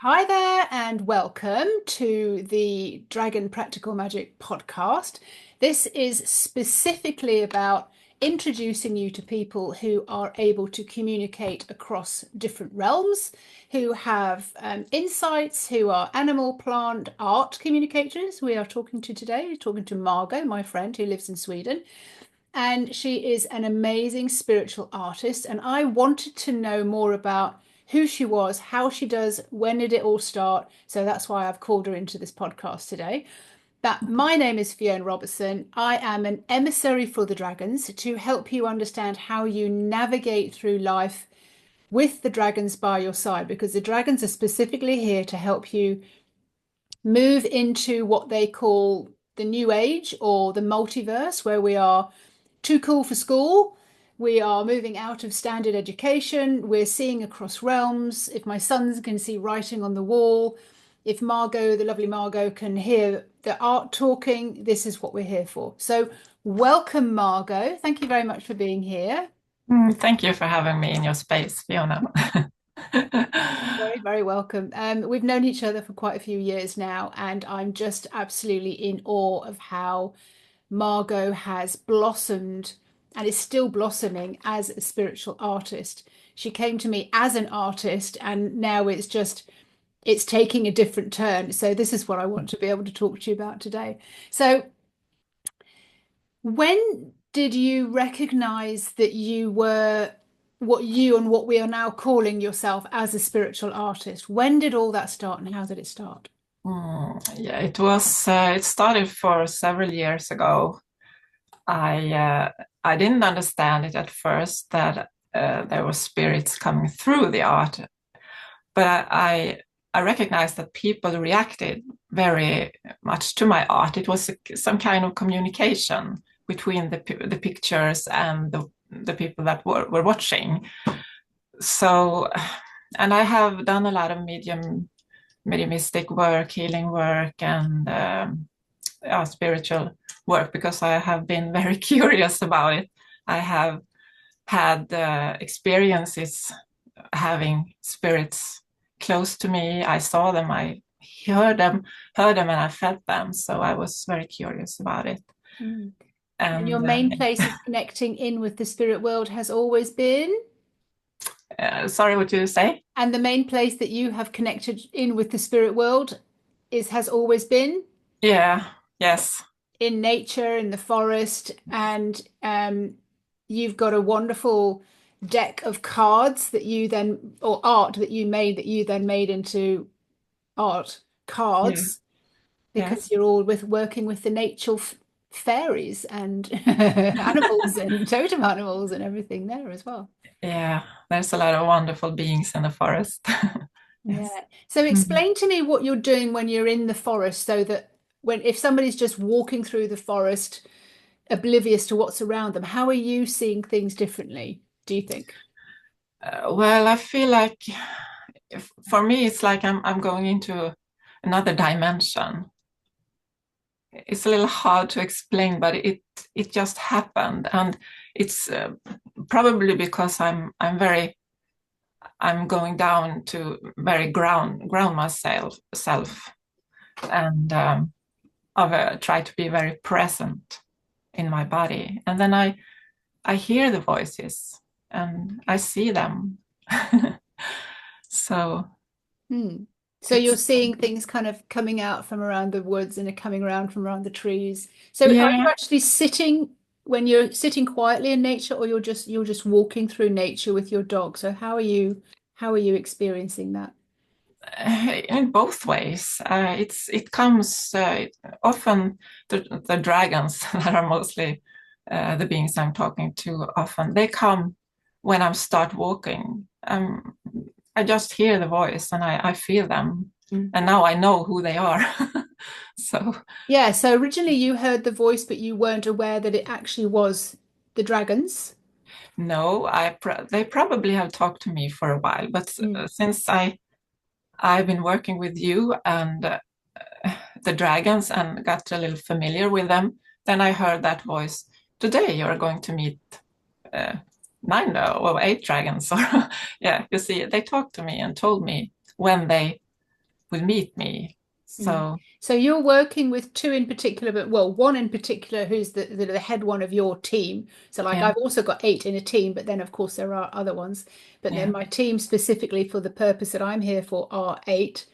Hi there, and welcome to the Dragon Practical Magic podcast. This is specifically about introducing you to people who are able to communicate across different realms, who have insights, who are animal, plant, art communicators. We are talking to today, we're talking to Margot, my friend who lives in Sweden. And she is an amazing spiritual artist. And I wanted to know more about who she was, how she does, when did it all start. So that's why I've called her into this podcast today. But my name is Fiona Robertson. I am an emissary for the dragons to help you understand how you navigate through life with the dragons by your side, because the dragons are specifically here to help you move into what they call the new age or the multiverse, where we are too cool for school. We are moving out of standard education. We're seeing across realms. If my sons can see writing on the wall, if Margot, the lovely Margot, can hear the art talking, this is what we're here for. So, welcome, Margot. Thank you very much for being here. Thank you for having me in your space, Fiona. Very, very welcome. We've known each other for quite a few years now, and I'm just absolutely in awe of how Margot has blossomed and is still blossoming as a spiritual artist. She came to me as an artist, and now it's taking a different turn. So this is what I want to be able to talk to you about today. So when did you recognize that you were what you and what we are now calling yourself as a spiritual artist? When did all that start and how did it start? Yeah, it started for several years ago. I didn't understand it at first that there were spirits coming through the art, but I recognized that people reacted very much to my art. It was some kind of communication between the pictures and the people that were watching. So, and I have done a lot of mediumistic work, healing work, and spiritual work because I have been very curious about it. I have had experiences having spirits close to me. I saw them, I heard them, and I felt them. So I was very curious about it. Mm. And your And main place of connecting in with the spirit world has always been? sorry, what did you say? And the main place that you have connected in with the spirit world has always been Yeah, yes, in nature, in the forest, and you've got a wonderful deck of cards that you then, or art that you then made into art yeah, cards because yes. you're all working with the nature fairies and animals and totem animals and everything there as well. Yeah, there's a lot of wonderful beings in the forest. Yes. Yeah. So Mhm. explain to me what you're doing when you're in the forest so that when if somebody's just walking through the forest oblivious to what's around them, how are you seeing things differently, do you think? Well, I feel like for me, it's like I'm going into another dimension. It's a little hard to explain, but it just happened, and it's probably because I'm going down to very ground myself self, and I've tried to be very present in my body, and then I hear the voices and I see them. So Hmm. So you're it's seeing things kind of coming out from around the woods and are coming around from around the trees. So are you yeah. actually sitting when you're sitting quietly in nature or you're just walking through nature with your dog? So how are you experiencing that? In both ways. It comes often the dragons that are mostly the beings I'm talking to. Often they come when I start walking. I just hear the voice and I feel them, Mm. and now I know who they are. So Yeah, so originally you heard the voice, but you weren't aware that it actually was the dragons. no, they probably have talked to me for a while, but Mm. since I've been working with you and the dragons and got a little familiar with them. Then I heard that voice. Today you're going to meet uh, nine or eight dragons. Or yeah, you see, they talked to me and told me when they will meet me. Mm. So So you're working with two in particular, but well, one in particular who's the head one of your team. So like yeah, I've also got eight in a team, but then of course there are other ones. But then yeah. my team specifically for the purpose that I'm here for are eight.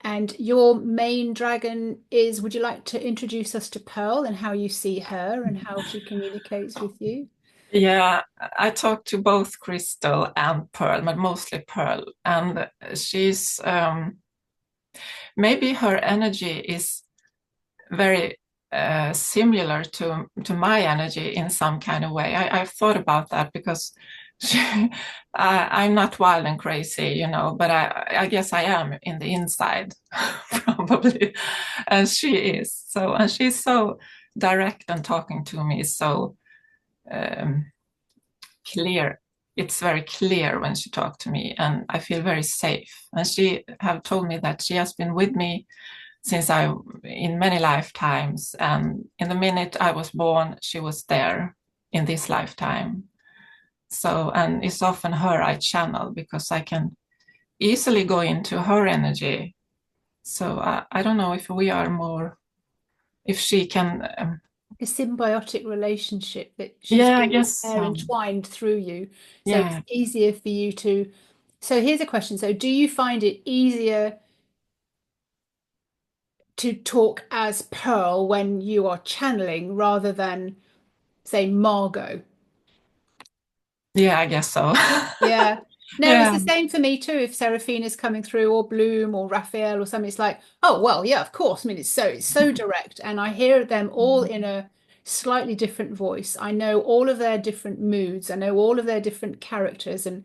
And your main dragon is, would you like to introduce us to Pearl and how you see her and how she communicates with you? Yeah, I talked to both Crystal and Pearl, but mostly Pearl. And she's maybe her energy is very similar to my energy in some kind of way. I've thought about that because she, I'm not wild and crazy, you know, but I guess I am in the inside, probably, and she is. So, and she's so direct and talking to me so um, clear. It's very clear when she talks to me, and I feel very safe. And she have told me that she has been with me since I in many lifetimes, and in the minute I was born, she was there in this lifetime. So, and it's often her I channel because I can easily go into her energy. So I don't know if we are more, if she can. A symbiotic relationship that she's Yeah, I always guess there so. entwined through you. So it's Yeah, easier for you to. So here's a question. So do you find it easier to talk as Pearl when you are channeling rather than, say, Margot? yeah, I guess so. Yeah. No, it's Yeah. the same for me too. If Seraphina's coming through, or Bloom, or Raphael, or something, it's like, oh well, yeah, of course. I mean, it's so direct, and I hear them all in a slightly different voice. I know all of their different moods. I know all of their different characters and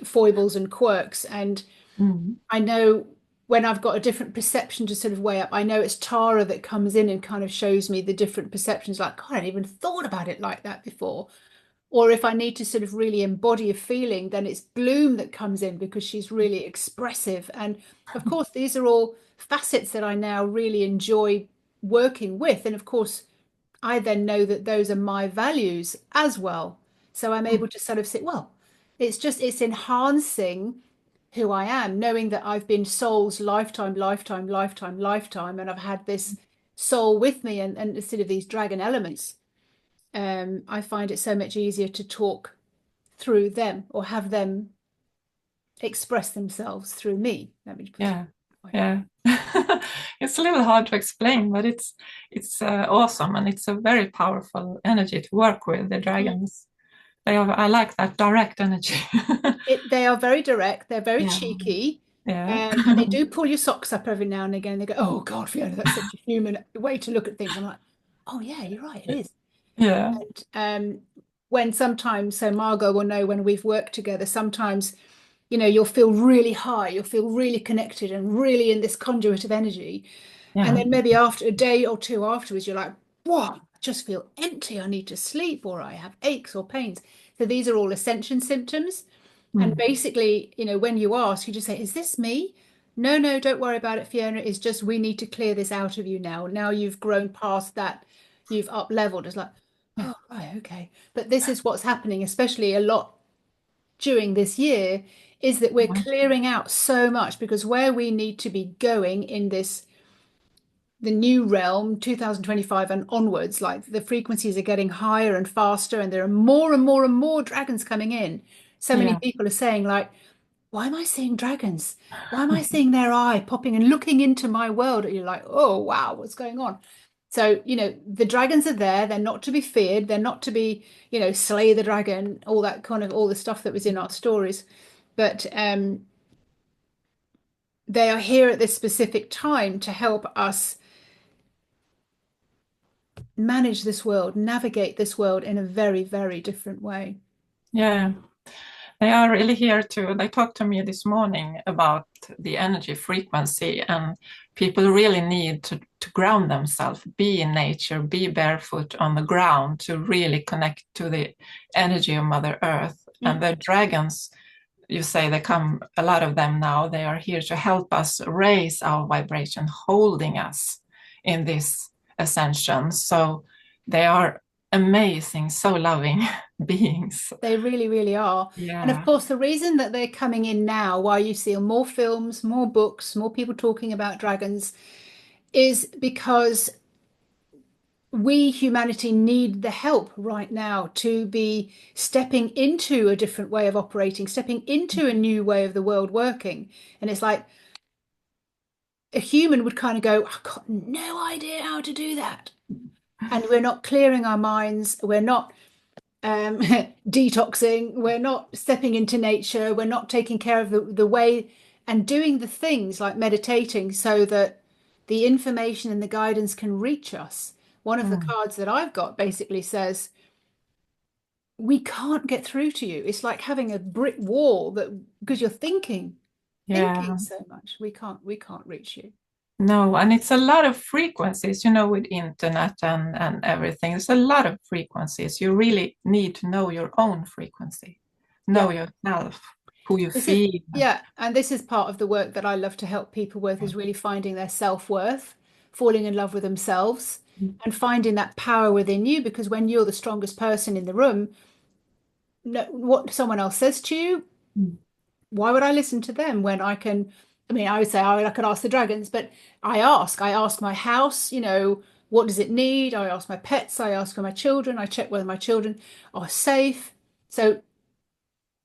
foibles and quirks, and Mm. I know when I've got a different perception to sort of weigh up. I know it's Tara that comes in and kind of shows me the different perceptions. Like, God, I hadn't even thought about it like that before. Or if I need to sort of really embody a feeling, then it's Bloom that comes in because she's really expressive. And of course, these are all facets that I now really enjoy working with. And of course, I then know that those are my values as well. So I'm able to sort of say, well, it's enhancing who I am, knowing that I've been soul's lifetime, lifetime, lifetime, lifetime, and I've had this soul with me and sort of these dragon elements. I find it so much easier to talk through them or have them express themselves through me. Let me put it Yeah, that way. yeah. It's a little hard to explain, but it's awesome, and it's a very powerful energy to work with. The Mm. dragons, they are. I like that direct energy. They are very direct, they're very Yeah, cheeky, yeah, and they do pull your socks up every now and again. They go, "Oh God, Fiona, that's such a human way to look at things." I'm like, "Oh yeah, you're right, it is." yeah, And when sometimes, so Margot will know when we've worked together, sometimes, you'll feel really high, you'll feel really connected and really in this conduit of energy. And yeah, then maybe after a day or two afterwards, you're like, whoa, I just feel empty. I need to sleep, or I have aches or pains. So these are all ascension symptoms. And mm, basically, when you ask, you just say, is this me? No, no, don't worry about it, Fiona. It's just we need to clear this out of you now. Now you've grown past that, you've up leveled. It's like, yeah, oh, right, okay. But this is what's happening, especially a lot during this year, is that we're yeah, clearing out so much because where we need to be going in this the new realm 2025 and onwards, like the frequencies are getting higher and faster and there are more and more and more dragons coming in. So many yeah, people are saying like, why am I seeing dragons? Why am I seeing their eye popping and looking into my world? And you're like, oh wow, what's going on? So the dragons are there, they're not to be feared, they're not to be slay the dragon, all that kind of all the stuff that was in our stories, but they are here at this specific time to help us manage this world, navigate this world in a very, very different way. yeah. They are really here to. They talked to me this morning about the energy frequency, and people really need to ground themselves, be in nature, be barefoot on the ground to really connect to the energy of Mother Earth. And Mm. the dragons, you say they come, a lot of them now, they are here to help us raise our vibration, holding us in this ascension. So they are amazing, so loving beings. They really, really are. And of Yeah. course, the reason that they're coming in now, why you see more films, more books, more people talking about dragons, is because we, humanity, need the help right now to be stepping into a different way of operating, stepping into a new way of the world working. And it's like a human would kind of go, I've got no idea how to do that. And we're not clearing our minds, we're not detoxing, we're not stepping into nature, we're not taking care of the way and doing the things like meditating so that the information and the guidance can reach us. One of the Mm. cards that I've got basically says, we can't get through to you. It's like having a brick wall that because you're thinking Yeah. so much. We can't reach you. No, and it's a lot of frequencies, you know, with internet and everything. There's a lot of frequencies. You really need to know your own frequency, Yeah. know yourself, who you This is, feel. yeah, and this is part of the work that I love to help people with is really finding their self-worth, falling in love with themselves, and finding that power within you. Because when you're the strongest person in the room, no, what someone else says to you, Mm. why would I listen to them when I can? I mean, I would say I could ask the dragons, but I ask my house, what does it need? I ask my pets, I ask for my children, I check whether my children are safe. So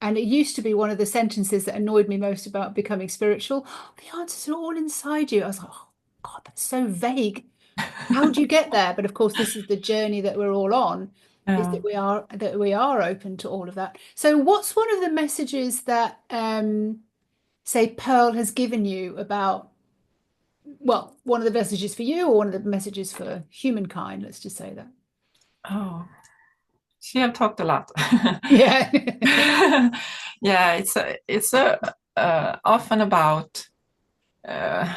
and it used to be one of the sentences that annoyed me most about becoming spiritual. "Oh, the answers are all inside you." I was like, oh, God, that's so vague. How do you get there? But of course, this is the journey that we're all on, is Uh, that we are open to all of that. So what's one of the messages that say Pearl has given you about, well, one of the messages for you or one of the messages for humankind, let's just say that. oh, she have talked a lot. Yeah. Yeah, it's often uh,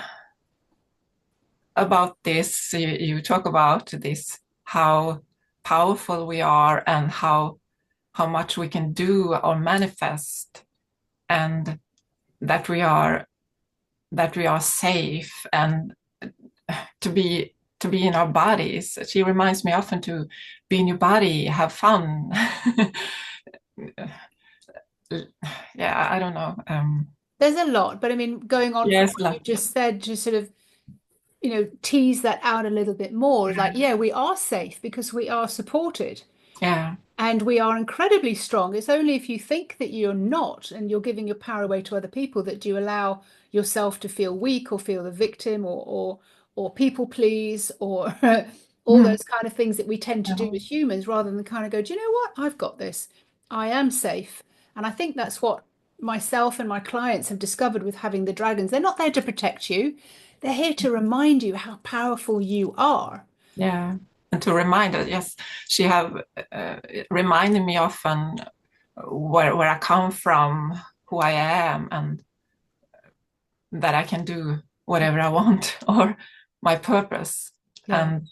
about this. You talk about this, how powerful we are and how much we can do or manifest, and that we are safe and to be in our bodies. She reminds me often to be in your body, have fun. Yeah, I don't know. There's a lot, but I mean, going on from Yes, what you just said, just sort of tease that out a little bit more. Like, yeah, we are safe because we are supported yeah, and we are incredibly strong. It's only if you think that you're not and you're giving your power away to other people that you allow yourself to feel weak or feel the victim or people please or all mm, those kind of things that we tend to do yeah, as humans rather than kind of go, do you know what? I've got this. I am safe. And I think that's what myself and my clients have discovered with having the dragons. They're not there to protect you. They're here to remind you how powerful you are. yeah. And to remind us, yes, she have uh, reminded me often where I come from, who I am, and that I can do whatever I want or my purpose. Yeah. And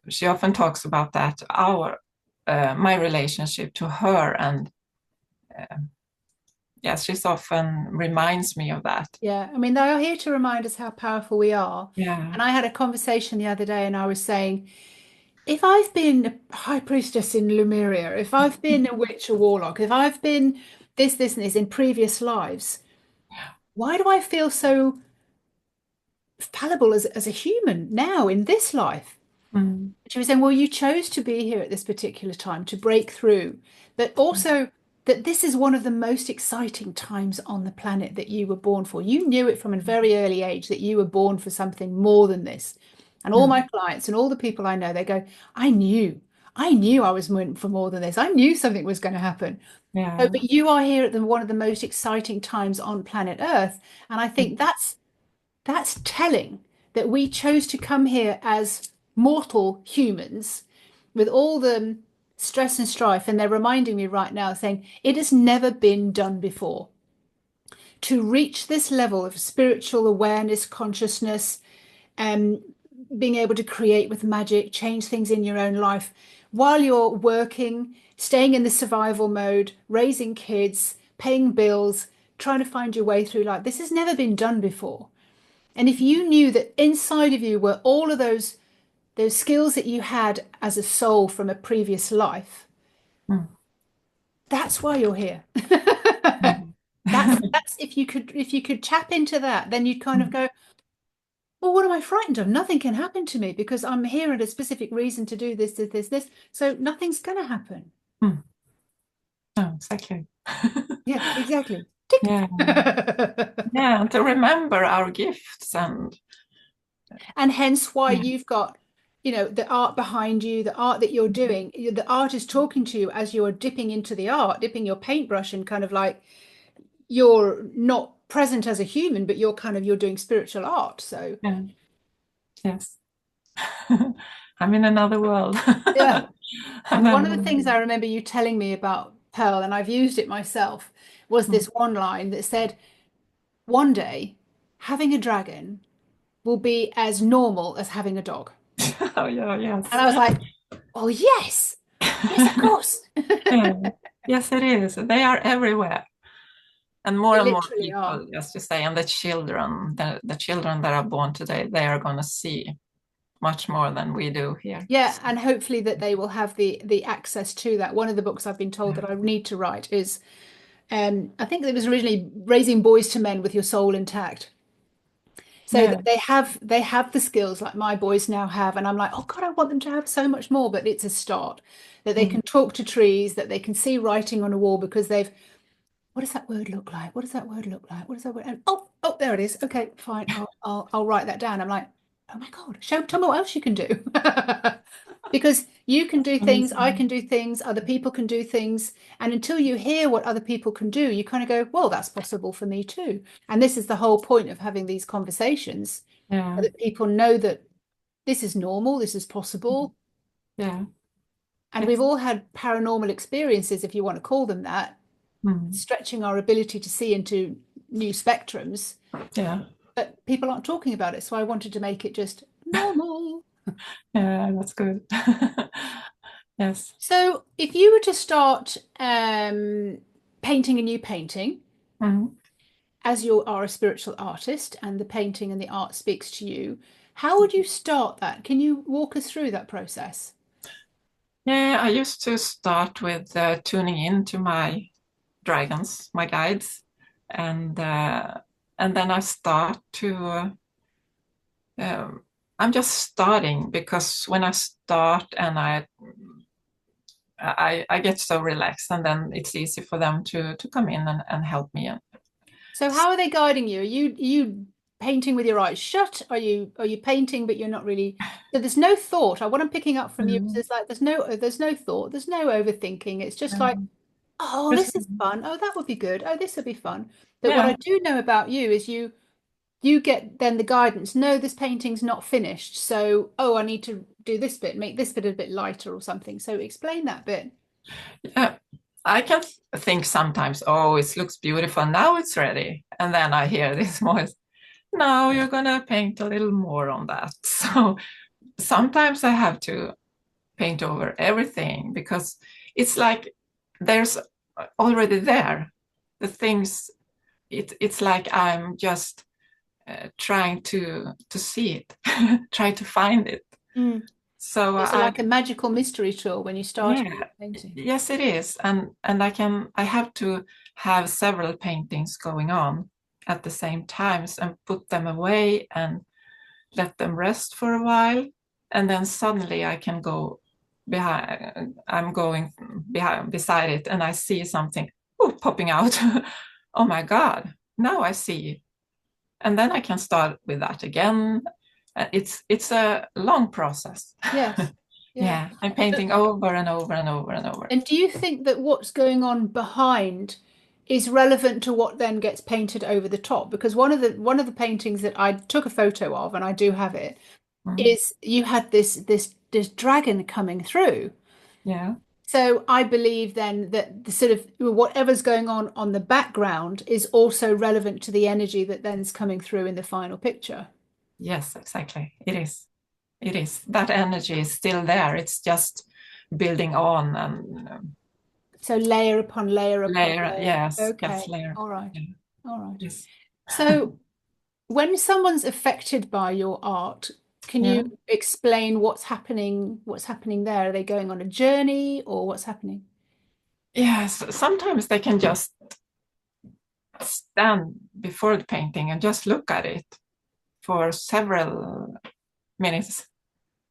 she often talks about that, our my relationship to her, and uh, yes, she's often reminds me of that. Yeah. I mean, they are here to remind us how powerful we are. Yeah. And I had a conversation the other day and I was saying, if I've been a high priestess in Lemuria, if I've been a witch or warlock, if I've been this, and this in previous lives, why do I feel so fallible as a human now in this life? Mm. She was saying, well, you chose to be here at this particular time to break through, but also that this is one of the most exciting times on the planet that you were born for. You knew it from a very early age that you were born for something more than this. And all my Mm. clients and all the people I know, they go, I knew I was meant for more than this. I knew something was going to happen. So, Yeah. but you are here at one of the most exciting times on planet Earth. And I think that's telling that we chose to come here as mortal humans with all the stress and strife. And they're reminding me right now, saying it has never been done before. To reach this level of spiritual awareness, consciousness, and being able to create with magic, change things in your own life while you're working, staying in the survival mode, raising kids, paying bills, trying to find your way through life. This has never been done before. And if you knew that inside of you were all of those those skills that you had as a soul from a previous life, Mm. that's why you're here. Mm. That's if you could tap into that, then you'd kind of Mm. go, well, what am I frightened of? Nothing can happen to me because I'm here at a specific reason to do this, this, this, this. So nothing's going to happen. Mm. Oh, exactly. Yeah, exactly. Tick. Yeah, yeah, and to remember our gifts and And hence why yeah, you've got, you know, the art behind you, the art that you're doing. The art is talking to you as you're dipping into the art, dipping your paintbrush, and kind of like you're not present as a human, but you're doing spiritual art. So yeah, yes. I'm in another world. yeah. And And one of the then, things I remember you telling me about Pearl, and I've used it myself, was mm. this one line that said, one day having a dragon will be as normal as having a dog. Oh yeah, And yes. I was like, oh, yes, yes, of course. Yeah. Yes, it is. They are everywhere. They And more literally are. people, just to say, and the children that are born today, they are going to see much more than we do here. Yeah, So, and hopefully that they will have the access to that. One of the books I've been told yeah, that I need to write is I think it was originally Raising Boys to Men with Your Soul Intact. So yeah, they have the skills like my boys now have, and I'm like, oh God, I want them to have so much more. But it's a start that they mm, can talk to trees, that they can see writing on a wall because they've what does that word look like? What does that word look like? What does that word? And oh, there it is. Okay, fine. I'll write that down. I'm like, oh my God, tell me what else you can do. Because you can do things, I amazing. can do things, other people can do things. And until you hear what other people can do, you kind of go, well, that's possible for me too. And this is the whole point of having these conversations, so Yeah, that people know that this is normal, this is possible. yeah, And we've yes, all had paranormal experiences, if you want to call them that, mm, stretching our ability to see into new spectrums, yeah, but people aren't talking about it. So I wanted to make it just normal. yeah, that's good. Yes. So if you were to start painting a new painting, Mm. as you are a spiritual artist and the painting and the art speaks to you, how would you start that? Can you walk us through that process? Yeah, I used to start with tuning in to my dragons, my guides, and uh, and then I start to. I'm just starting because when I start and I get so relaxed, and then it's easy for them to come in and help me. So how are they guiding you? Are you painting with your eyes shut? Are you painting but you're not really so there's no thought. What I'm picking up from you is Mm, there's no thought, there's no overthinking. It's just like, um, oh, just this is fun. Oh, that would be good. Oh, this would be fun. But what I yeah, do know about you is you get then the guidance. No, this painting's not finished. So, oh, I need to do this bit, make this bit a bit lighter or something. So explain that bit. yeah. I can think sometimes, oh, it looks beautiful. Now it's ready. And then I hear this voice, no, you're gonna paint a little more on that. So sometimes I have to paint over everything because it's like there's already there the things. It's like I'm just trying to see it, try to find it. Mm. So It's I like a magical mystery tour when you start yeah, painting. yes it is, and I have to have several paintings going on at the same times and put them away and let them rest for a while, and then suddenly I can go behind. I'm going behind beside it, and I see something popping out. Oh my God! Now I see it, and then I can start with that again. It's a long process. Yes. Yeah. Yeah, I'm painting over and over and over and over. And do you think that what's going on behind is relevant to what then gets painted over the top? Because one of the paintings that I took a photo of, and I do have it, Mm. is you had this dragon coming through. Yeah. So I believe then that the sort of whatever's going on the background is also relevant to the energy that then's coming through in the final picture. Yes, exactly. It is. It is. That energy is still there. It's just building on and So layer upon layer upon layer. layer. Yes, yes, Okay. layer. All right. Yeah. All right. Yes. So when someone's affected by your art, Can Yeah. you explain what's happening there? Are they going on a journey or what's happening? Yes, sometimes they can just stand before the painting and just look at it for several minutes,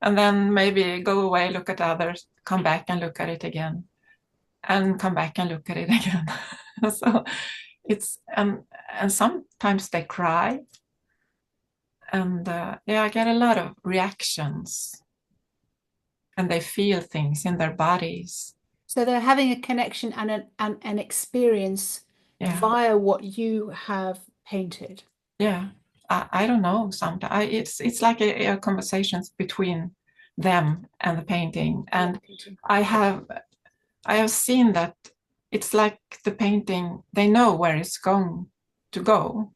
and then maybe go away, look at others, come back and look at it again, and come back and look at it again. So it's and sometimes they cry, and yeah, I get a lot of reactions, and they feel things in their bodies. So they're having a connection and an experience Yeah, via what you have painted. yeah. I don't know. Sometimes it's like a conversations between them and the painting, And the and painting. I have I have seen that it's like the painting. They know where it's going to go.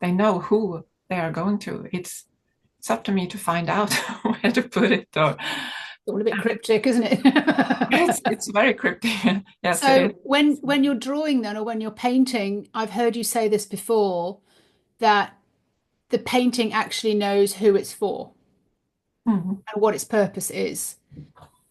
They know who they are going to. It's up to me to find out where to put it. Or It's all a bit cryptic, isn't it's it? it's very cryptic. Yes, it is. So when you're drawing then or when you're painting, I've heard you say this before, that the painting actually knows who it's for Mhm. and what its purpose is.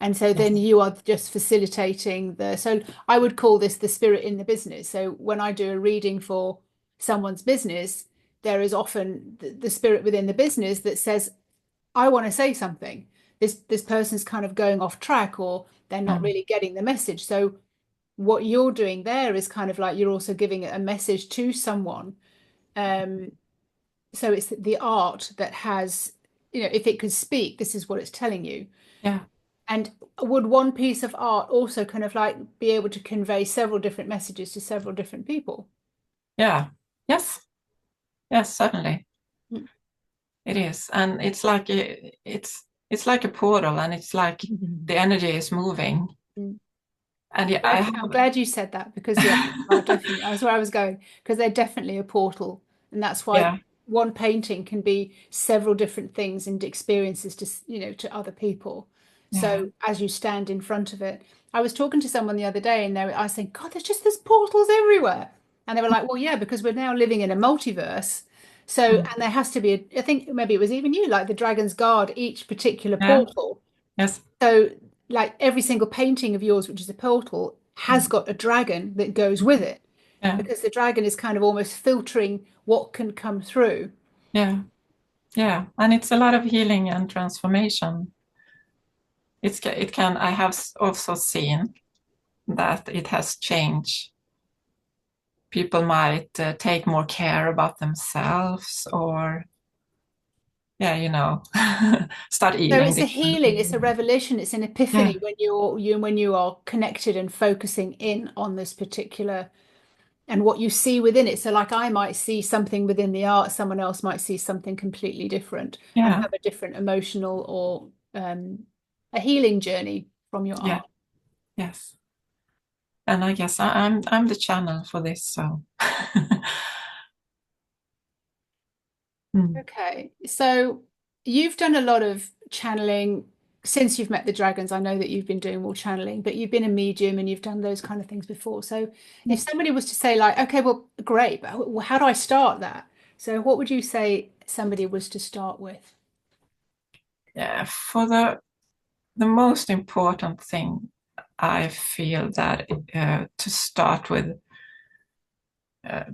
And so Yes. then you are just facilitating so I would call this the spirit in the business. So when I do a reading for someone's business, there is often the spirit within the business that says, I want to say something. This person's kind of going off track or they're not Mm. really getting the message. So what you're doing there is kind of like you're also giving a message to someone. Um, so it's the art that has, if it could speak, this is what it's telling you. Yeah, And would one piece of art also kind of like be able to convey several different messages to several different people? yeah, yes, yes, certainly Mm. it is, and it's like a portal, and it's like the energy is moving, Mm. and yeah, I'm glad you said that because yeah, I definitely that's where I was going because they're definitely a portal, and that's why yeah, one painting can be several different things and experiences to to other people. yeah, So as you stand in front of it, I was talking to someone the other day, and I was saying, God, there's portals everywhere, and they were like, well, yeah, because we're now living in a multiverse. So, mm, and there has to be I think maybe it was even you, like the dragons guard each particular yeah, portal. yes, So, like every single painting of yours, which is a portal, has mm, got a dragon that goes with it yeah, because the dragon is kind of almost filtering what can come through. yeah, yeah, and it's a lot of healing and transformation. It can. I have also seen that it has changed. People might take more care about themselves, or yeah, start So eating it's a differently. healing, it's a revelation, it's an Yeah, epiphany when when you are connected and focusing in on this particular and what you see within it. So like I might see something within the art, someone else might see something completely different and yeah, have a different emotional or a healing journey from your yeah, art. yes. And I guess I'm the channel for this. So, mm, Okay, so you've done a lot of channeling since you've met the dragons. I know that you've been doing more channeling, but you've been a medium and you've done those kind of things before. So if yes, somebody was to say like, okay, well, great, but how do I start that? So what would you say somebody was to start with? yeah. For the most important thing, I feel that to start with uh,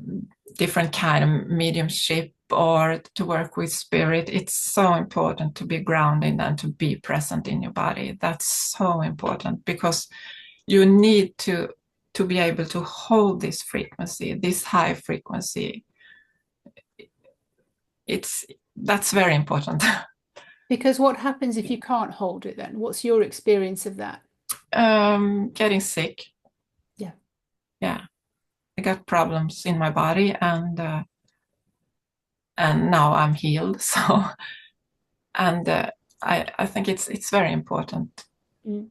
different kind of mediumship or to work with spirit, it's so important to be grounded and to be present in your body. That's so important because you need to be able to hold this frequency, this high frequency. It's That's very important. Because what happens if you can't hold it then? What's your experience of that? Getting sick. Yeah. Yeah, I got problems in my body, and now I'm healed. So, and I think it's very important. Mm.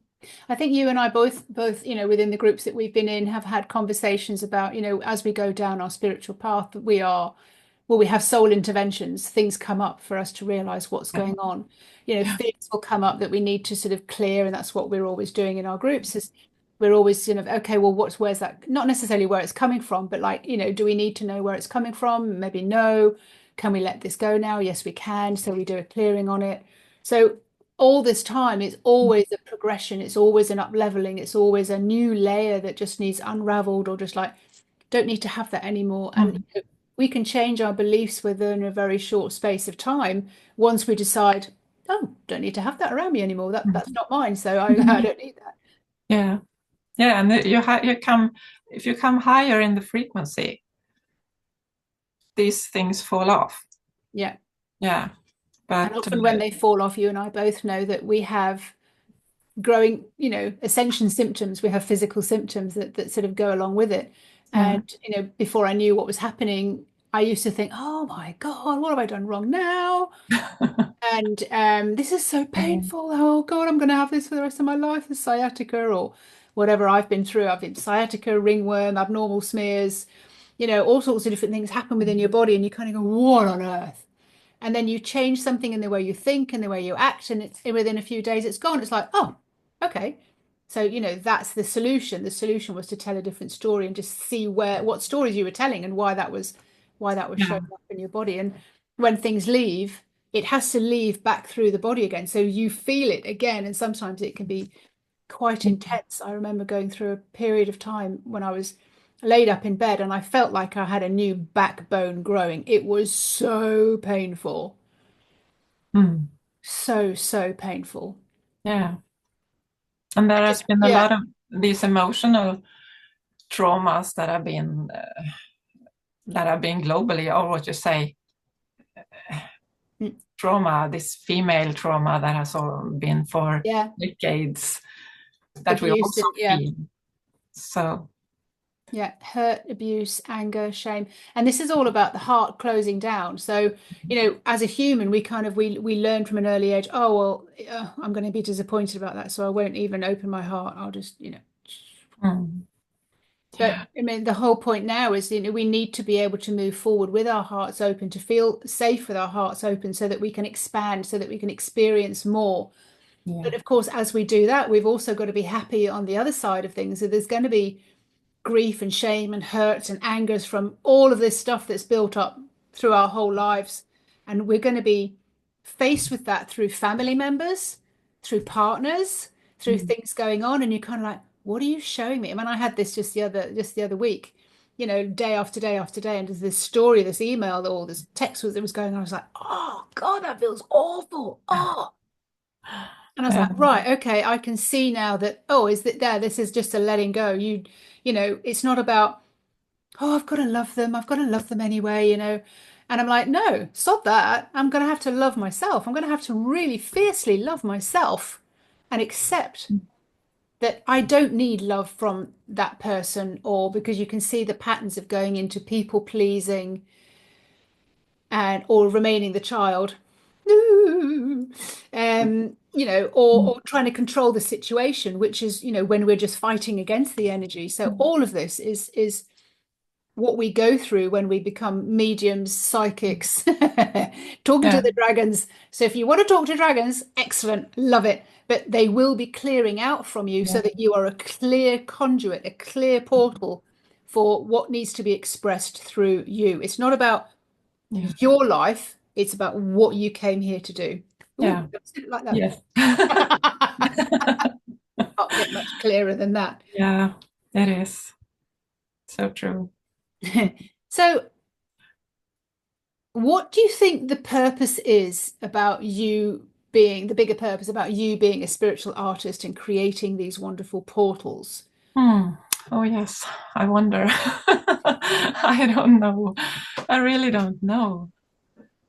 I think you and I both, within the groups that we've been in, have had conversations about, as we go down our spiritual path, that we have soul interventions. Things come up for us to realize what's Yeah, going on. yeah, Things will come up that we need to sort of clear, and that's what we're always doing in our groups. Is we're always sort of okay, well, where's that? Not necessarily where it's coming from, but like, do we need to know where it's coming from? Maybe no. Can we let this go now? Yes, we can. So we do a clearing on it. So all this time, it's always a progression, it's always an up leveling, it's always a new layer that just needs unraveled or just like, don't need to have that anymore. And Mm. we can change our beliefs within a very short space of time once we decide, oh, don't need to have that around me anymore. That's Mm. not mine, so I Mhm. don't need that. Yeah, yeah, and you come if you come higher in the frequency, these things fall off. Yeah. Yeah, And but often when they fall off, you and I both know that we have growing, ascension symptoms. We have physical symptoms that sort of go along with it. yeah, And, before I knew what was happening, I used to think, oh my God, what have I done wrong now? And this is so um, painful. Oh God, I'm going to have this for the rest of my life, the sciatica or whatever I've been through. I've been sciatica, ringworm, abnormal smears, all sorts of different things happen within your body, and you kind of go, what on earth? And then you change something in the way you think and the way you act, and within a few days it's gone. It's like, oh, okay. So, that's the solution. The solution was to tell a different story and just see what stories you were telling and why that was yeah, showing up in your body. And when things leave, it has to leave back through the body again. So you feel it again. And sometimes it can be quite intense. I remember going through a period of time when I was laid up in bed and I felt like I had a new backbone growing. It was so painful. mm, So, so painful. yeah. And there has been a Yeah. lot of these emotional traumas that have been globally, or what you say, Mm. trauma, this female trauma that has all been for Yeah. decades that we Abuse also and yeah. feel. So, Yeah. Hurt, abuse, anger, shame. And this is all about the heart closing down. So, as a human, we learn from an early age, oh, well, I'm going to be disappointed about that. So I won't even open my heart. I'll just, mm, But yeah, I mean, the whole point now is, we need to be able to move forward with our hearts open, to feel safe with our hearts open so that we can expand, so that we can experience more. yeah, But of course, as we do that, we've also got to be happy on the other side of things. So there's going to be grief and shame and hurts and angers from all of this stuff that's built up through our whole lives. And we're going to be faced with that through family members, through partners, through mm, things going on. And you're kind of like, what are you showing me? I mean, I had this just the other week, day after day after day. And there's this story, this email, or this text that was going on. I was like, oh God, that feels awful. Oh. And I was yeah, like, right, okay, I can see now that, oh, is that there? This is just a letting go. It's not about, oh, I've got to love them. I've got to love them anyway. And I'm like, no, stop that. I'm going to have to love myself. I'm going to have to really fiercely love myself and accept that I don't need love from that person, or because you can see the patterns of going into people pleasing and or remaining the child. mm, Or trying to control the situation, which is, when we're just fighting against the energy. So mm, all of this is what we go through when we become mediums, psychics, talking to yeah, the dragons. So if you want to talk to dragons, excellent, love it. But they will be clearing out from you so yeah, that you are a clear conduit, a clear portal for what needs to be expressed through you. It's not about yeah, your life, it's about what you came here to do. Ooh, yeah, don't say it like that. yes. Can't get much clearer than that. Yeah, it is so true. So, what do you think the purpose is about you being the bigger purpose about you being a spiritual artist and creating these wonderful portals? Hmm. Oh, yes, I wonder. I don't know. I really don't know.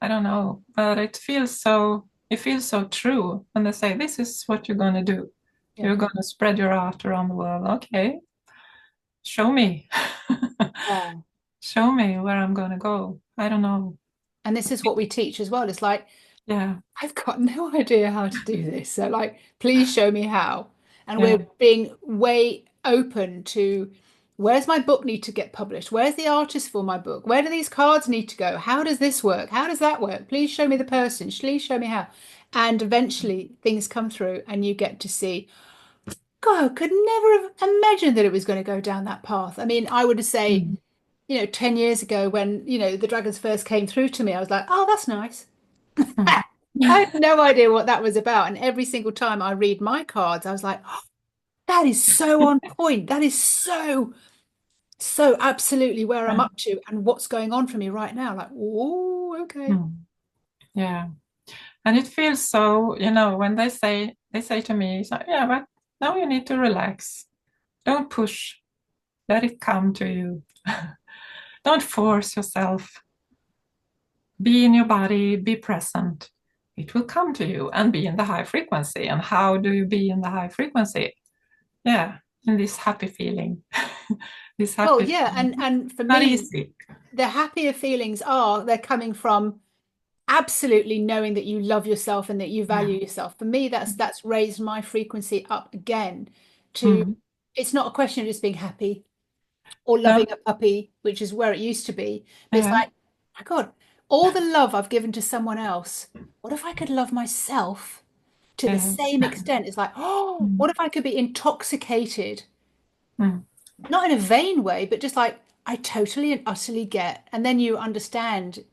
I don't know, but it feels so true when they say this is what you're going to do. Yeah. You're going to spread your art around the world. Okay, show me. Yeah. Show me where I'm going to go. I don't know. And this is what we teach as well. It's like, Yeah, I've got no idea how to do this. So, like, please show me how. And yeah, we're being way open to, where's my book need to get published? Where's the artist for my book? Where do these cards need to go? How does this work? How does that work? Please show me the person. Please show me how. And eventually things come through and you get to see, God, I could never have imagined that it was going to go down that path. I mean, I would say, mm, 10 years ago when, the dragons first came through to me, I was like, oh, that's nice. mm, I had no idea what that was about. And every single time I read my cards, I was like, oh, that is so on point. That is so absolutely where I'm up to and what's going on for me right now. Like, oh, okay. Mm. Yeah. And it feels so, when they say to me, so, yeah, but now you need to relax. Don't push. Let it come to you. Don't force yourself. Be in your body, be present. It will come to you and be in the high frequency. And how do you be in the high frequency? Yeah, in this happy feeling. This Well, happy yeah, feeling. and for Not me, easy. the happier feelings are they're coming from absolutely knowing that you love yourself and that you Yeah. value yourself. For me, that's raised my frequency up again to Mm. it's not a question of just being happy or No, loving a puppy, which is where it used to be. But it's yeah, like, my God, all the love I've given to someone else, what if I could love myself to the yeah. same extent? It's like, oh, Mm. what if I could be intoxicated? Mm. Not in a vain way, but just like I totally and utterly get. And then you understand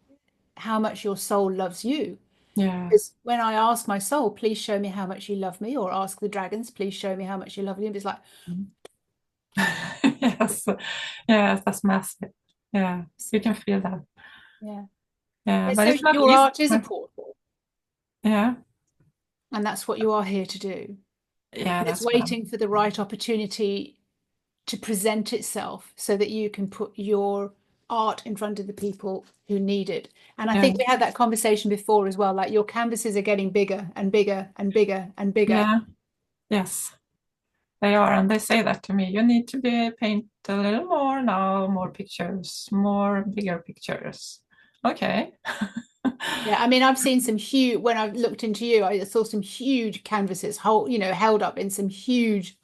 how much your soul loves you. Yeah. Because when I ask my soul, please show me how much you love me, or ask the dragons, please show me how much you love me, it's like, Mm. Yes, yes, that's massive. Yeah, you can feel that. yeah. Yeah, Yeah, but so it's not your easy. art is a portal, Yeah, and that's what you are here to do. yeah, And it's that's what. waiting for the right opportunity to present itself so that you can put your art in front of the people who need it. And I Yeah, think we had that conversation before as well, like your canvases are getting bigger and bigger and bigger and bigger. yeah, yes, they are, and they say that to me. You need to be paint a little more now, more pictures, more bigger pictures. Okay. Yeah, I mean, I've seen some huge, when I've looked into you, I saw some huge canvases, held up in some huge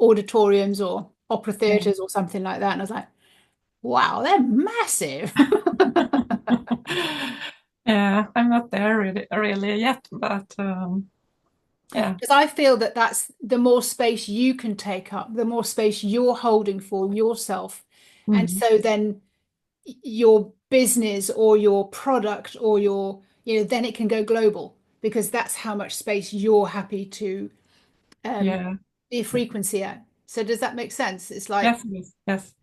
auditoriums or opera Yeah. theatres or something like that. And I was like, wow, they're massive. Yeah, I'm not there really yet, but yeah. Because I feel that that's the more space you can take up, the more space you're holding for yourself. And Mm. so then your business or your product or then it can go global because that's how much space you're happy to um, Yeah. be a frequency at. So does that make sense? It's like, Yes, yes, yes.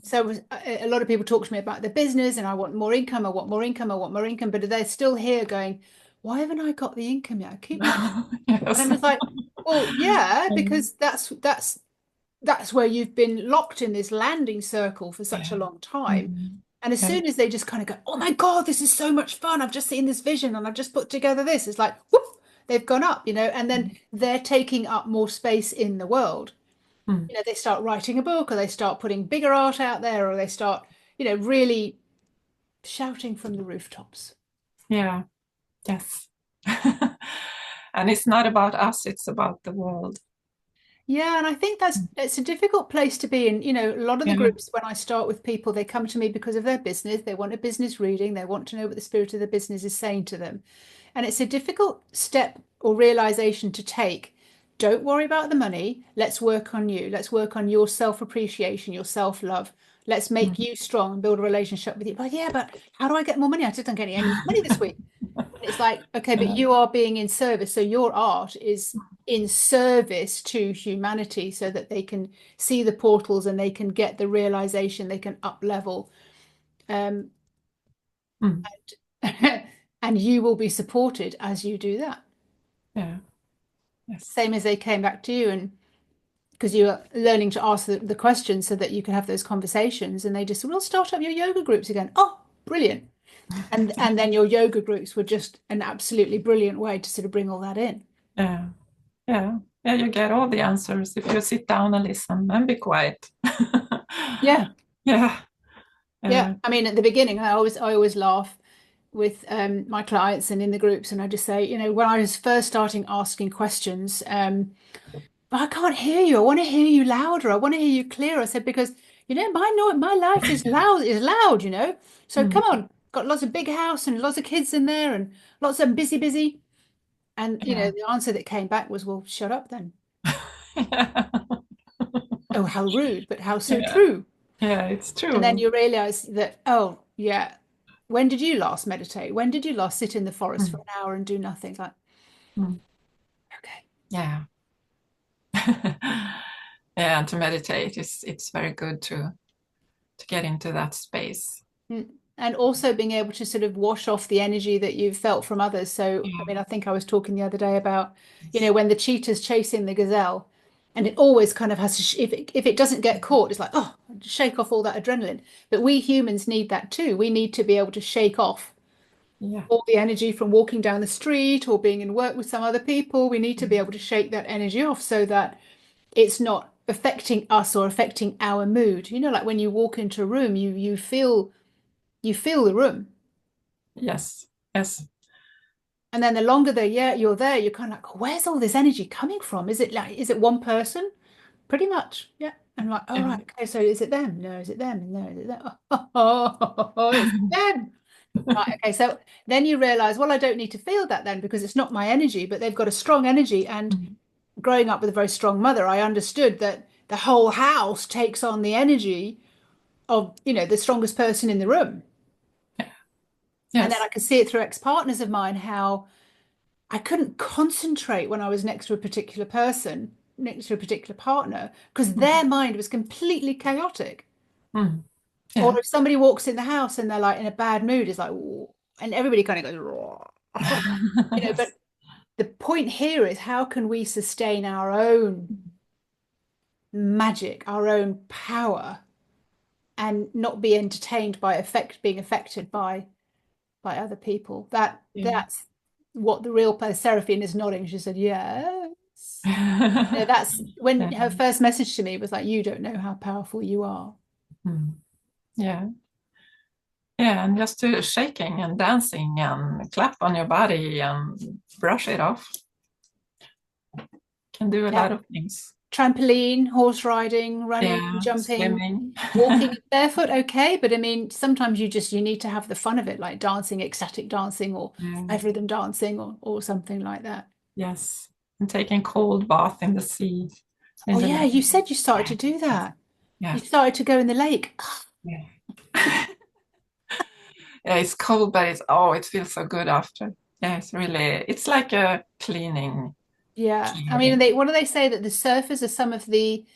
so a lot of people talk to me about their business and I want more income, I want more income, I want more income, but they're still here going, why haven't I got the income yet? I keep looking. And Yes. I'm just like, well, yeah, because that's where you've been locked in this landing circle for such a Yeah. long time. Mm. And as Yeah. soon as they just kind of go, oh my God, this is so much fun. I've just seen this vision and I've just put together this. It's like, whoop, they've gone up, and then they're taking up more space in the world. Mm. They start writing a book or they start putting bigger art out there or they start, really shouting from the rooftops. Yeah. Yes. And it's not about us, it's about the world. Yeah, and I think it's a difficult place to be in. A lot of the Yeah. groups, when I start with people, they come to me because of their business. They want a business reading. They want to know what the spirit of the business is saying to them. And it's a difficult step or realization to take. Don't worry about the money. Let's work on you. Let's work on your self-appreciation, your self-love. Let's make Mm. you strong and build a relationship with you. But yeah, but how do I get more money? I just don't get any more money this week. It's like, okay, but Yeah. you are being in service. So your art is in service to humanity so that they can see the portals and they can get the realization, they can up level. Um, Mm. and you will be supported as you do that. Yeah. Yes. Same as they came back to you and because you are learning to ask the questions so that you can have those conversations and they just will start up your yoga groups again. Oh, brilliant. And then your yoga groups were just an absolutely brilliant way to sort of bring all that in. Yeah. Yeah. Yeah, you get all the answers if you sit down and listen and be quiet. Yeah. Yeah. Yeah, Yeah. I mean, at the beginning, I always laugh with my clients and in the groups, and I just say, when I was first starting asking questions, "But I can't hear you. I want to hear you louder. I want to hear you clearer." I said because my life is loud. So Mm. come on, got lots of big house and lots of kids in there and lots of busy, and Yeah. the answer that came back was, "Well, shut up then." Yeah. Oh, how rude, but how so Yeah. true. Yeah, it's And then true. you realize that, oh, yeah. When did you last meditate? When did you last sit in the forest for Mm. an hour and do nothing? Like, Mm. okay. Yeah. Yeah, and to meditate, it's very good to get into that space. Mm. And also being able to sort of wash off the energy that you've felt from others. So, I Yeah. mean, I think I was talking the other day about, when the cheetah's chasing the gazelle, and it always kind of has to, if it doesn't get caught, it's like, oh, shake off all that adrenaline. But we humans need that too. We need to be able to shake off Yeah. all the energy from walking down the street or being in work with some other people. We need to be able to shake that energy off so that it's not affecting us or affecting our mood. Like when you walk into a room, you feel the room. Yes. Yes. And then the longer that you're there, you're kind of like, where's all this energy coming from? Is it one person? Pretty much, yeah. And I'm like, all Yeah. right, okay, so is it them? No, is it them? No, is it them? Oh, it's them. Right, okay, so then you realize, well, I don't need to feel that then because it's not my energy, but they've got a strong energy. And Mm. growing up with a very strong mother, I understood that the whole house takes on the energy of, the strongest person in the room. Yeah. And then I Yes. could see it through ex-partners of mine how I couldn't concentrate when I was next to a particular person, next to a particular partner, because Mm. their mind was completely chaotic. Mm. Or Yeah. if somebody walks in the house and they're like in a bad mood, it's like, "Ooh," and everybody kind of goes, "Raw." Yes. But the point here is how can we sustain our own magic, our own power, and not be entertained by being affected by other people. Yeah. That's what the real Seraphine is nodding. She said, yes. That's when Yeah. her first message to me was like, you don't know how powerful you are. Mm. Yeah. Yeah, and just to shaking and dancing and clap on your body and brush it off can do a Yeah. lot of things. Trampoline, horse riding, running, Yeah, jumping, swimming. walking barefoot, okay. But I mean, sometimes you need to have the fun of it, like dancing, ecstatic dancing, or Yeah. five rhythm dancing, or something like that. Yes, and taking cold bath in the sea, Oh in the yeah, lake. you said you started Yeah. to do Yes. that. You Yes. started to go in the lake. Yeah. Yeah, it's cold, but it feels so good after. Yeah, it's like a Yeah. I mean, clearing. what do they say that the surfers are some of the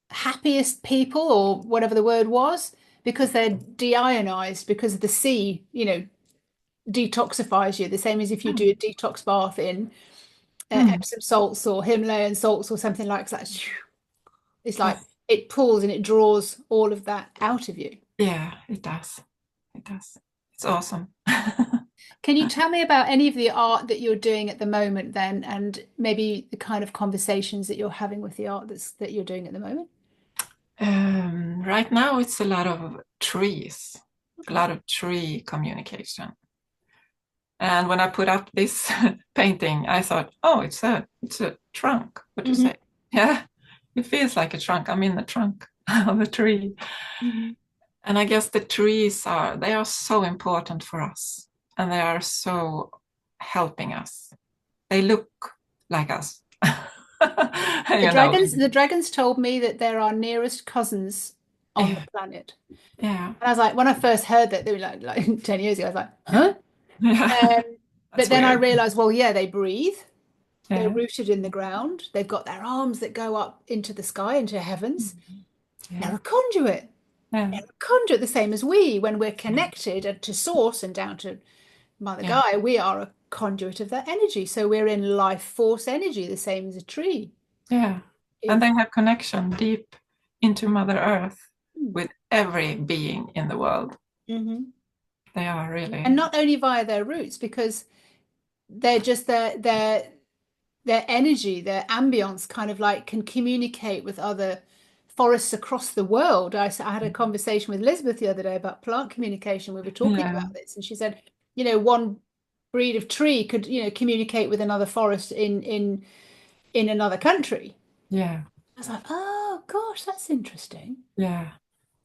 happiest people or whatever the word was because they're deionized because the sea, detoxifies you the same as if you do a Mm. detox bath in Mm. Epsom salts or Himalayan salts or something like that. It's like Yes. it pulls and it draws all of that out of you. Yeah, it does. It does. It's awesome. Can you tell me about any of the art that you're doing at the moment then, and maybe the kind of conversations that you're having with the art that you're doing at the moment? Right now, it's a lot of trees, a Okay. lot of tree communication. And when I put up this painting, I thought, oh, it's a trunk. What do you Hmm. say? Yeah, it feels like a trunk. I'm in the trunk of a tree. Hmm. And I guess the trees they are so important for us, and they are so helping us. They look like us. The You know. dragons, the dragons told me that they're our nearest cousins on the Yeah, planet. yeah, And I was like, when I first heard that, they were like 10 years ago, I was like, huh? yeah. Um, but That's then I weird. realized, well, yeah, they breathe. They're Yeah, rooted in the ground. They've got their arms that go up into the sky, into heavens. yeah, They're a conduit. yeah, They're a conduit, the same as we. When we're connected to source and down to Mother yeah, Gaia, we are a conduit of that energy. So we're in life force energy, the same as a tree yeah. And is. they have connection deep into Mother Earth Mm. with every being in the world. Mhm. They are And really, not only via their roots, because they're just their energy, their ambience kind of like can communicate with other forests across the world. I had a conversation with Elizabeth the other day about plant communication. We were talking yeah, about this, and she said, one breed of tree could, communicate with another forest in another country. yeah, I was like, oh gosh, that's interesting. yeah.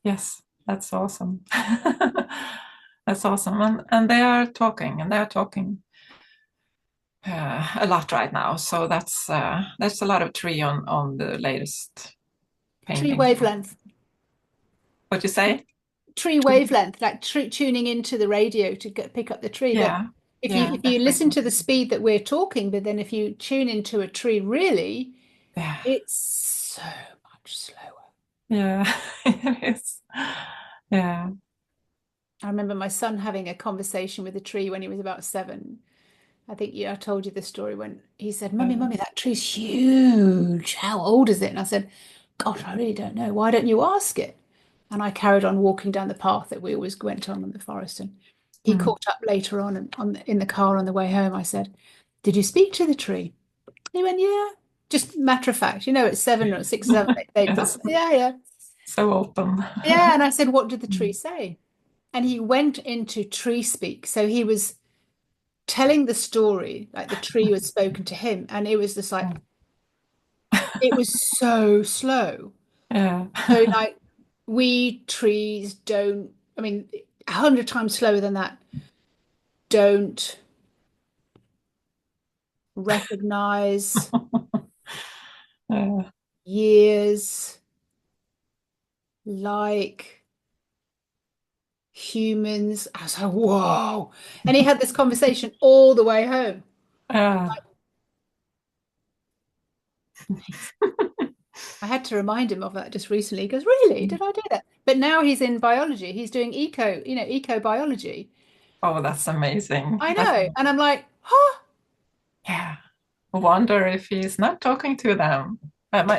Yes, that's awesome. That's awesome. And they are talking a lot right now. So that's a lot of tree on the latest Tree painting. wavelength. What you say? tree wavelength, like tuning into the radio to pick up the tree. But Yeah, if you yeah, if you listen definitely. to the speed that we're talking, but then if you tune into a tree, really, Yeah, it's so much slower. yeah, it is. Yeah. I remember my son having a conversation with a tree when he was about 7. I think I told you the story when he said, "Mummy, Uh, Mummy, that tree's huge. How old is it?" And I said, "God, I really don't know. Why don't you ask it?" And I carried on walking down the path that we always went on in the forest. And he mm, caught up later on and in the car on the way home. I said, "Did you speak to the tree?" He went, "Yeah." Just matter of fact, it's 7 or 6 or 7. They yeah, just, yeah, yeah. so open. Yeah. And I said, "What did the tree Mm, say?" And he went into tree speak. So he was telling the story like the tree had spoken to him. And it was just like, it was so slow. yeah. So like we trees don't, I mean, 100 times slower than that, don't recognize Yeah. years like humans. I was like, whoa. And he had this conversation all the way home. Yeah. I had to remind him of that just recently. He goes, "Really? Did I do that?" But now he's in biology. He's doing ecobiology. Oh, that's amazing. I That's know. And I'm like, huh? yeah. I wonder if he's not talking to them.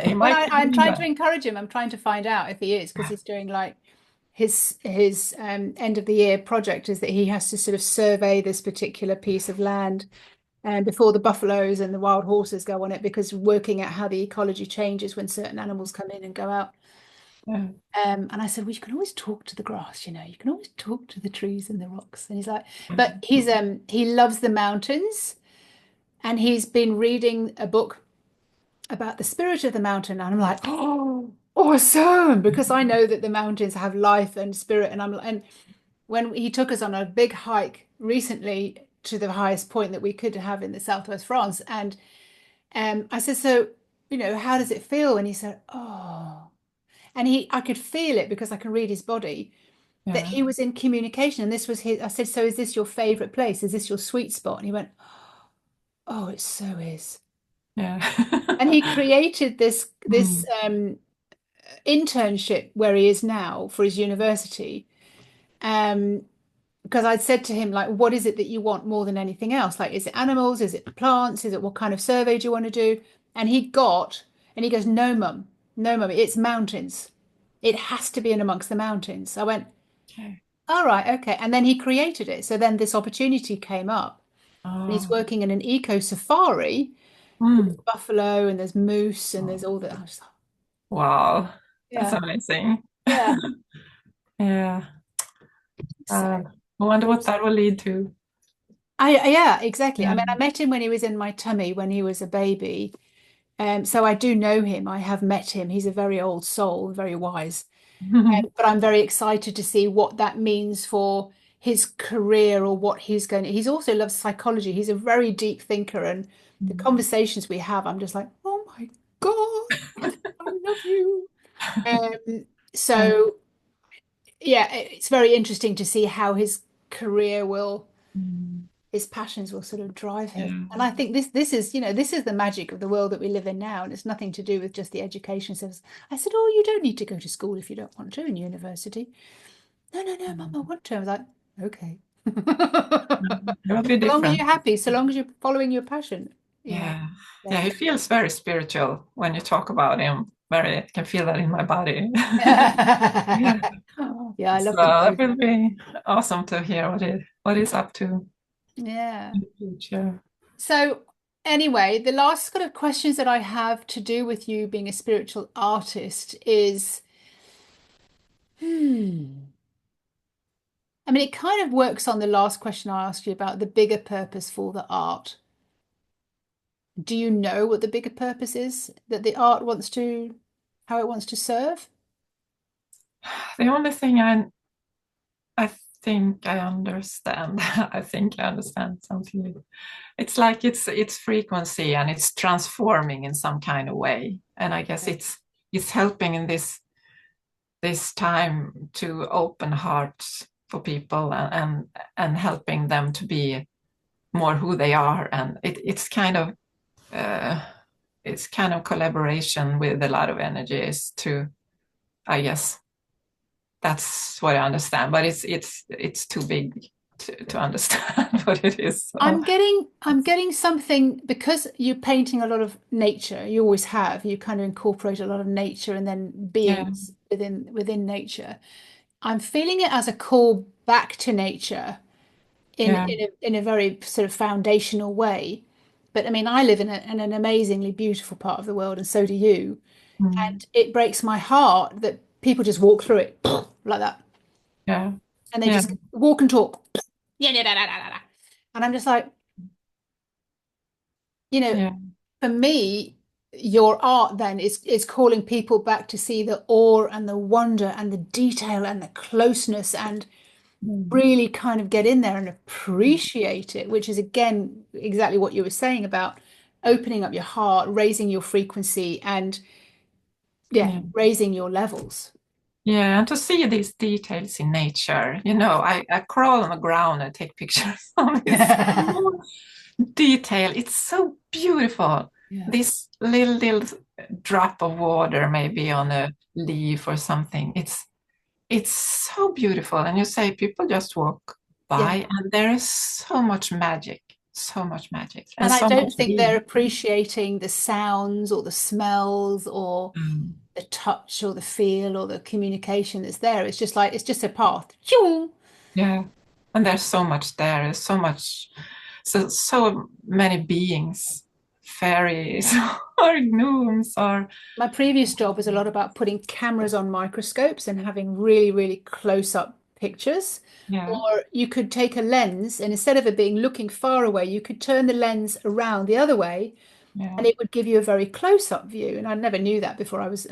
He Well, might be I'm doing trying to that. encourage him. I'm trying to find out if he is, because he's doing like his end of the year project is that he has to sort of survey this particular piece of land and before the buffaloes and the wild horses go on it, because working out how the ecology changes when certain animals come in and go out. Yeah. And I said, "Well, you can always talk to the grass, you can always talk to the trees and the rocks." And he's like, but he loves the mountains, and he's been reading a book about the spirit of the mountain. And I'm like, "Oh, awesome," because I know that the mountains have life and spirit. And when he took us on a big hike recently to the highest point that we could have in the southwest France, and I said, "So, how does it feel?" And he said, "Oh," and I could feel it because I can read his body, that Yeah. he was in communication. And this was his, I said, "So is this your favorite place? Is this your sweet spot?" And he went, "Oh, it so is." Yeah. And he created this Mm, internship where he is now for his university. Um, because I'd said to him, like, "What is it that you want more than anything else? Like, is it animals? Is it plants? Is it what kind of survey do you want to do?" And he goes, "No, mum, no, mum, it's mountains. It has to be in amongst the mountains." I went, okay. "All right, okay." And then he created it. So then this opportunity came up, and he's Oh. working in an eco safari Mm, with buffalo, and there's moose, and there's all that. I was like, wow. That's yeah, amazing. yeah. Yeah. So I wonder what awesome. that will lead to. Yeah, exactly. I Yeah. mean, I met him when he was in my tummy when he was a baby. So I do know him. I have met him. He's a very old soul, very wise. But I'm very excited to see what that means for his career or what he's going to. He's also loves psychology. He's a very deep thinker, and the conversations we have, I'm just like, "Oh my God, I love you." Um, Yeah. so yeah, it's very interesting to see how his career will, Mm, his passions will sort of drive him. yeah. And I think this is the magic of the world that we live in now, and it's nothing to do with just the education system. I said, "Oh, you don't need to go to school if you don't want to in university." "No, no, no, Mum, I Mm. want to." I was like, "Okay." It will be So long as different. you're happy, so long as you're following your passion, Yeah. Yeah, he then feels very spiritual when you talk about him. Very, I can feel that in my body. Yeah. yeah, I So love them that both. will be awesome to hear what he's up to Yeah. in the future. So anyway, the last kind of questions that I have to do with you being a spiritual artist is, I mean, it kind of works on the last question I asked you about the bigger purpose for the art. Do you know what the bigger purpose is that the art wants to, how it wants to serve? The only thing I think I understand, I think I understand something. It's like it's frequency and it's transforming in some kind of way. And I guess Okay. it's helping in this. this time to open hearts for people, and helping them to be more who they are. And uh, it's kind of collaboration with a lot of energies to, I guess that's what I understand, but it's too big to understand what it is. So I'm getting something because you're painting a lot of nature. You always have. You kind of incorporate a lot of nature and then yeah, beings within nature. I'm feeling it as a call back to nature yeah, in a very sort of foundational way. But I mean, I live in an amazingly beautiful part of the world, and so do you. mm, And it breaks my heart that people just walk through it like that, yeah, and they yeah, just walk and talk. Yeah, yeah, da, da, da, da, da. And I'm just like, you know, yeah, for me, your art then is calling people back to see the awe and the wonder and the detail and the closeness and mm, really kind of get in there and appreciate it, which is again exactly what you were saying about opening up your heart, raising your frequency, and yeah, yeah. raising your levels. Yeah, and to see these details in nature, I crawl on the ground and take pictures of this Yeah. small detail. It's so beautiful. This little drop of water, maybe on a leaf or something. It's so beautiful. And you say people just walk Yeah. by, and there is so much magic, and And I so much don't think they're being. appreciating the sounds or the smells or Mm. the touch or the feel or the communication that's there. It's just like it's just a path. Choo! Yeah. And there's so much there. There's so much, so many beings, fairies or gnomes or My previous job was a lot about putting cameras on microscopes and having really, really close up pictures. yeah, Or you could take a lens and instead of it being looking far away, you could turn the lens around the other way yeah, and it would give you a very close up view. And I never knew that before. I was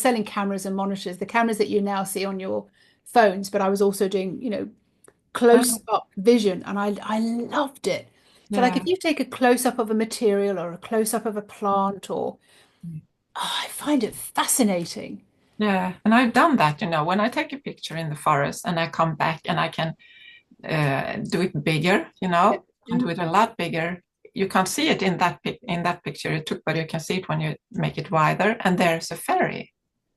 selling cameras and monitors, the cameras that you now see on your phones, but I was also doing, close oh, up vision and I loved it. So like if yeah. you take a close up of a material or a close up of a plant or I find it fascinating. Yeah, and I've done that, when I take a picture in the forest and I come back and I can do it bigger, Yeah. and do it a lot bigger. You can't see it in that picture you took, but you can see it when you make it wider. And there's a fairy.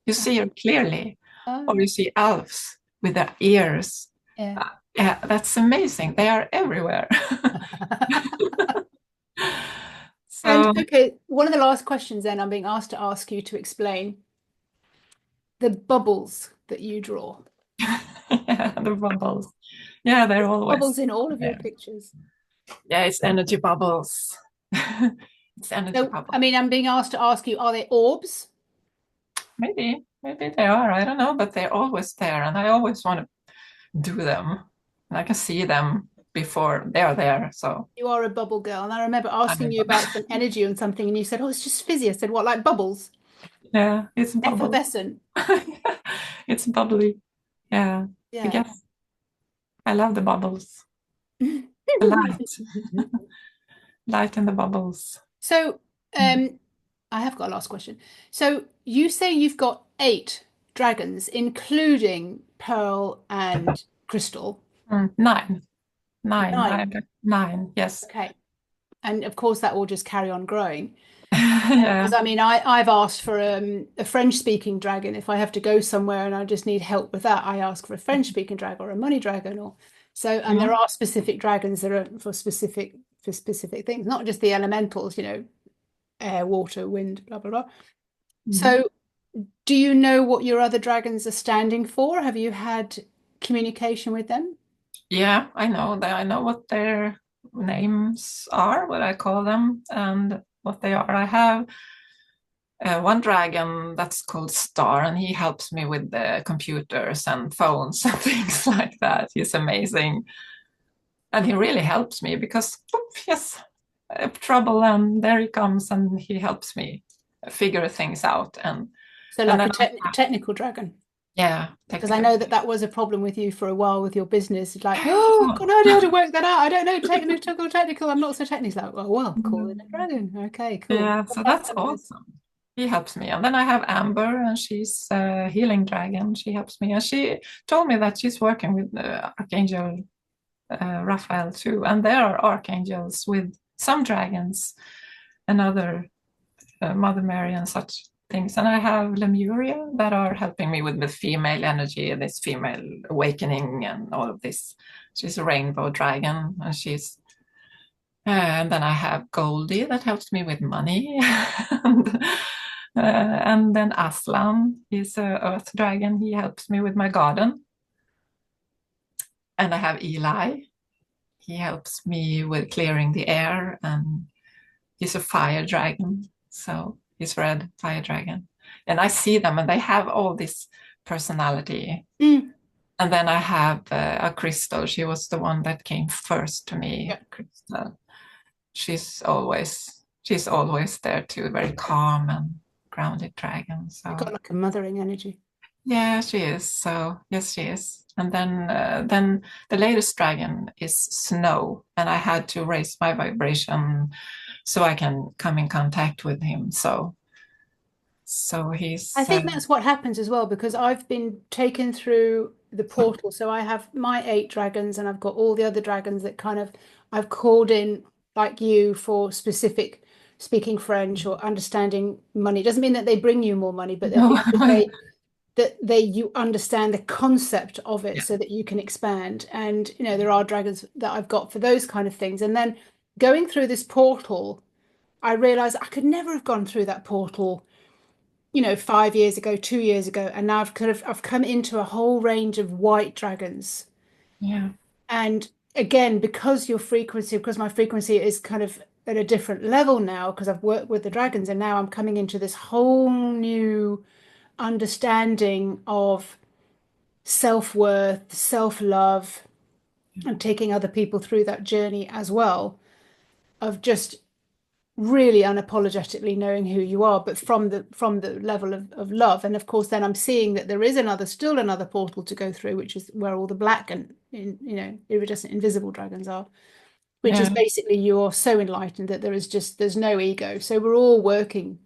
You see her clearly, or Oh, you see elves with their ears. yeah. Yeah, that's amazing. They are everywhere. And So okay, one of the last questions then I'm being asked to ask you to explain the bubbles that you draw. yeah, the bubbles. Yeah, they're always Bubbles in all of your there. pictures. Yeah, it's energy bubbles. It's energy So, I bubbles. mean, I'm being asked to ask you, are they orbs? Maybe they are. I don't know, but they're always there, and I always want to do them, and I can see them before they're there. So You are a bubble girl. And I remember I'm asking in. you about some energy and something, and you said, oh, it's just fizzy. I said, what, like bubbles? Yeah, it's bubble. Effervescent. It's bubbly. Yeah, I Yeah. guess I love the bubbles. The light in the bubbles. So, Mm. I have got a last question. So, you say you've got 8 dragons, including Pearl and Crystal. Nine, nine. I Nine. got nine. Yes. Okay. And of course, that will just carry on growing. Yeah. Because I mean, I've asked for a French-speaking dragon. If I have to go somewhere and I just need help with that, I ask for a French-speaking dragon or a money dragon or so. And Yeah. there are specific dragons that are for specific things, not just the elementals, air, water, wind, blah blah blah. Mhm. So, do you know what your other dragons are standing for? Have you had communication with them? Yeah, I know that. I know what their names are, what I call them, and what they are. I have one dragon that's called Star, and he helps me with the computers and phones and things like that. He's amazing, and he really helps me because, yes, I have trouble, and there he comes, and he helps me figure things out. So, And like then a technical dragon. yeah, Because I technical. know that that was a problem with you for a while with your business. It's like, oh, got no idea how to work that out. I don't know technical. I'm not so technical. It's like, well, call it a dragon. Okay, cool. Yeah, so that's awesome. he helps me. And then I have Amber, and she's a healing dragon. She helps me, and she told me that she's working with Archangel Raphael too. And there are archangels with some dragons and other Mother Mary and such things. And I have Lemuria that are helping me with the female energy, this female awakening, and all of this. She's a rainbow dragon, and and then I have Goldie that helps me with money. And then Aslan is a earth dragon. He helps me with my garden. And I have Eli. He helps me with clearing the air, and he's a fire dragon. So he's red fire dragon. And I see them, and they have all this personality. Mm. And then I have a Crystal. She was the one that came first to me. Yeah. Crystal. She's always there too, very calm and grounded dragon. You've So got like a mothering energy. yeah, she is. So yes, she is. And then the latest dragon is Snow, and I had to raise my vibration so I can come in contact with him. So I he's think that's what happens as well, because I've been taken through the portal. So I have my 8 dragons, and I've got all the other dragons that kind of I've called in, like you, for specific speaking French or understanding money. It doesn't mean that they bring you more money, but no, because they you understand the concept of it yeah, so that you can expand. And there are dragons that I've got for those kind of things. And then going through this portal, I realized I could never have gone through that portal 5 years ago, 2 years ago, and now I've come into a whole range of white dragons. yeah, And again, because my frequency is kind of at a different level now, because I've worked with the dragons, and now I'm coming into this whole new understanding of self-worth, self-love, and taking other people through that journey as well, of just really unapologetically knowing who you are, but from the level of love. And of course, then I'm seeing that there is still another portal to go through, which is where all the black and iridescent invisible dragons are, which is yeah, basically you're so enlightened that there's no ego. So we're all working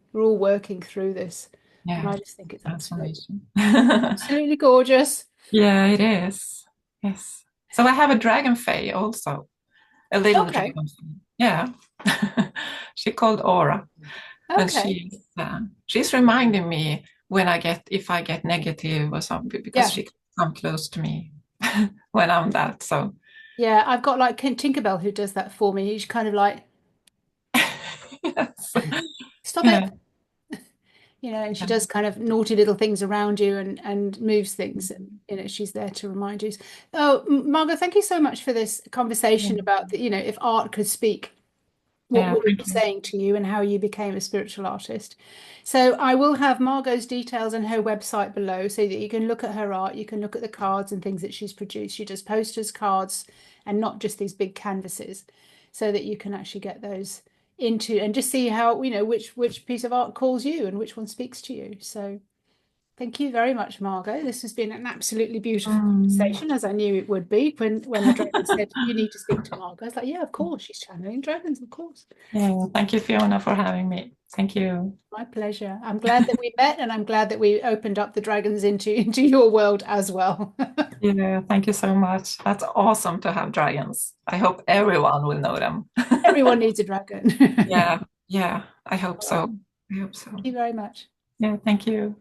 through this. And yeah. I just think it's Transformation. absolutely gorgeous. Yeah, it is. Yes. So I have a dragon fae also, a little Okay. dragon fae. Yeah. She called Aura, and Okay. she's reminding me when if I get negative or something, because Yeah. she can come close to me when I'm that. So Yeah. I've got like Tinkerbell who does that for me. He's kind of like, yes. stop Yeah. it. And she does kind of naughty little things around you and moves things. And, she's there to remind you. Oh, Margot, thank you so much for this conversation about if art could speak, what Yeah, would it be thank you. saying to you and how you became a spiritual artist. So I will have Margot's details and her website below so that you can look at her art. You can look at the cards and things that she's produced. She does posters, cards, and not just these big canvases, so that you can actually get those into and just see how, which piece of art calls you and which one speaks to you. So thank you very much, Margot. This has been an absolutely beautiful Mm. conversation, as I knew it would be when the dragon said, "You need to speak to Margot." I was like, "Yeah, of course, she's channeling dragons, of course." Yeah, thank you, Fiona, for having me. Thank you. My pleasure. I'm glad that we met, and I'm glad that we opened up the dragons into your world as well. Yeah, thank you so much. That's awesome to have dragons. I hope everyone will know them. Everyone needs a dragon. Yeah, yeah, I hope All right. so. I hope so. Thank you very much. Yeah, thank you.